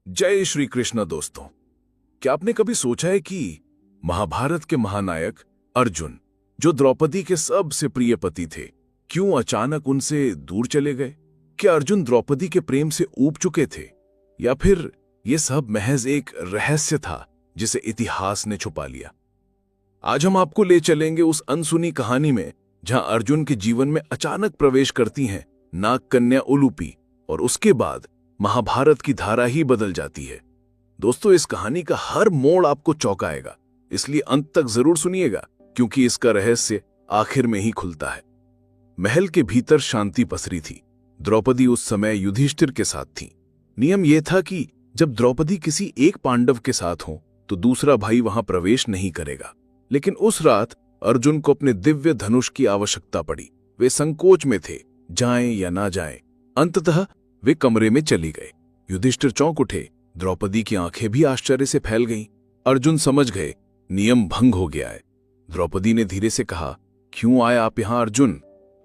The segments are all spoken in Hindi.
जय श्री कृष्ण दोस्तों। क्या आपने कभी सोचा है कि महाभारत के महानायक अर्जुन, जो द्रौपदी के सबसे प्रिय पति थे, क्यों अचानक उनसे दूर चले गए? क्या अर्जुन द्रौपदी के प्रेम से ऊब चुके थे, या फिर यह सब महज एक रहस्य था जिसे इतिहास ने छुपा लिया? आज हम आपको ले चलेंगे उस अनसुनी कहानी में जहां अर्जुन के जीवन में अचानक प्रवेश करती हैं नाग कन्या उलूपी, और उसके बाद महाभारत की धारा ही बदल जाती है। दोस्तों, इस कहानी का हर मोड़ आपको चौंकाएगा, इसलिए अंत तक जरूर सुनिएगा, क्योंकि इसका रहस्य आखिर में ही खुलता है। महल के भीतर शांति पसरी थी। द्रौपदी उस समय युधिष्ठिर के साथ थी। नियम यह था कि जब द्रौपदी किसी एक पांडव के साथ हो तो दूसरा भाई वहां प्रवेश नहीं करेगा। लेकिन उस रात अर्जुन को अपने दिव्य धनुष की आवश्यकता पड़ी। वे संकोच में थे, जाएं या ना जाएं। अंततः वे कमरे में चली गए। युधिष्ठिर चौंक उठे, द्रौपदी की आंखें भी आश्चर्य से फैल गईं। अर्जुन समझ गए, नियम भंग हो गया है। द्रौपदी ने धीरे से कहा, क्यों आए आप यहां अर्जुन?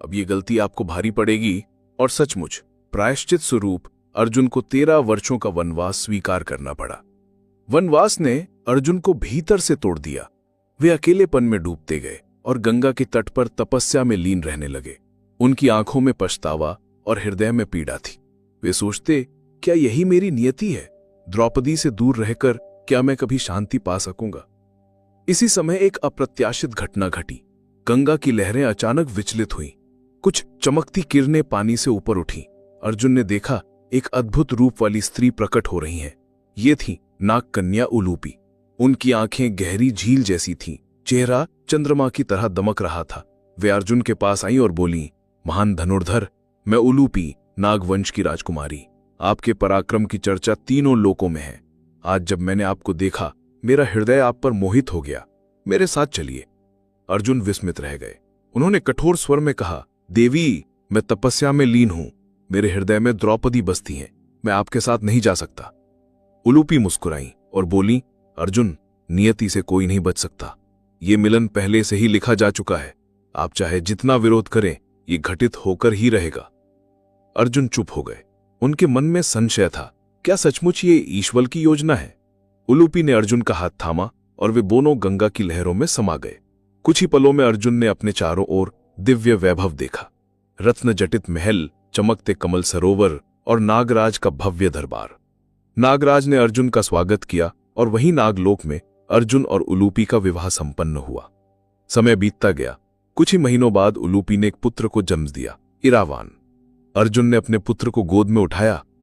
अब ये गलती आपको भारी पड़ेगी। और सचमुच प्रायश्चित स्वरूप अर्जुन को 13 वर्षों का वनवास स्वीकार करना पड़ा। वनवास ने अर्जुन को भीतर से तोड़ दिया। वे अकेलेपन में डूबते गए और गंगा के तट पर तपस्या में लीन रहने लगे। उनकी आंखों में पछतावा और हृदय में पीड़ा थी। वे सोचते, क्या यही मेरी नियति है? द्रौपदी से दूर रहकर क्या मैं कभी शांति पा सकूंगा? इसी समय एक अप्रत्याशित घटना घटी। गंगा की लहरें अचानक विचलित हुईं। कुछ चमकती किरणें पानी से ऊपर उठीं। अर्जुन ने देखा, एक अद्भुत रूप वाली स्त्री प्रकट हो रही हैं। ये थी नाग कन्या उलूपी। उनकी आंखें गहरी झील जैसी थीं, चेहरा चंद्रमा की तरह दमक रहा था। वे अर्जुन के पास आईं और बोली, महान धनुर्धर, मैं उलूपी, नागवंश की राजकुमारी। आपके पराक्रम की चर्चा तीनों लोकों में है। आज जब मैंने आपको देखा, मेरा हृदय आप पर मोहित हो गया। मेरे साथ चलिए। अर्जुन विस्मित रह गए। उन्होंने कठोर स्वर में कहा, देवी, मैं तपस्या में लीन हूं। मेरे हृदय में द्रौपदी बसती हैं। मैं आपके साथ नहीं जा सकता। उलूपी मुस्कुराई और बोली, अर्जुन, नियति से कोई नहीं बच सकता। ये मिलन पहले से ही लिखा जा चुका है। आप चाहे जितना विरोध करें, ये घटित होकर ही रहेगा। अर्जुन चुप हो गए। उनके मन में संशय था, क्या सचमुच ये ईश्वर की योजना है? उलूपी ने अर्जुन का हाथ थामा और वे दोनों गंगा की लहरों में समा गए। कुछ ही पलों में अर्जुन ने अपने चारों ओर दिव्य वैभव देखा। रत्न जटित महल, चमकते कमल सरोवर और नागराज का भव्य दरबार। नागराज ने अर्जुन का स्वागत किया और वहीं नागलोक में अर्जुन और उलूपी का विवाह संपन्न हुआ। समय बीतता गया। कुछ ही महीनों बाद उलूपी ने एक पुत्र को जन्म दिया, इरावान। अर्जुन ने अपने पुत्र को गोद में उठाया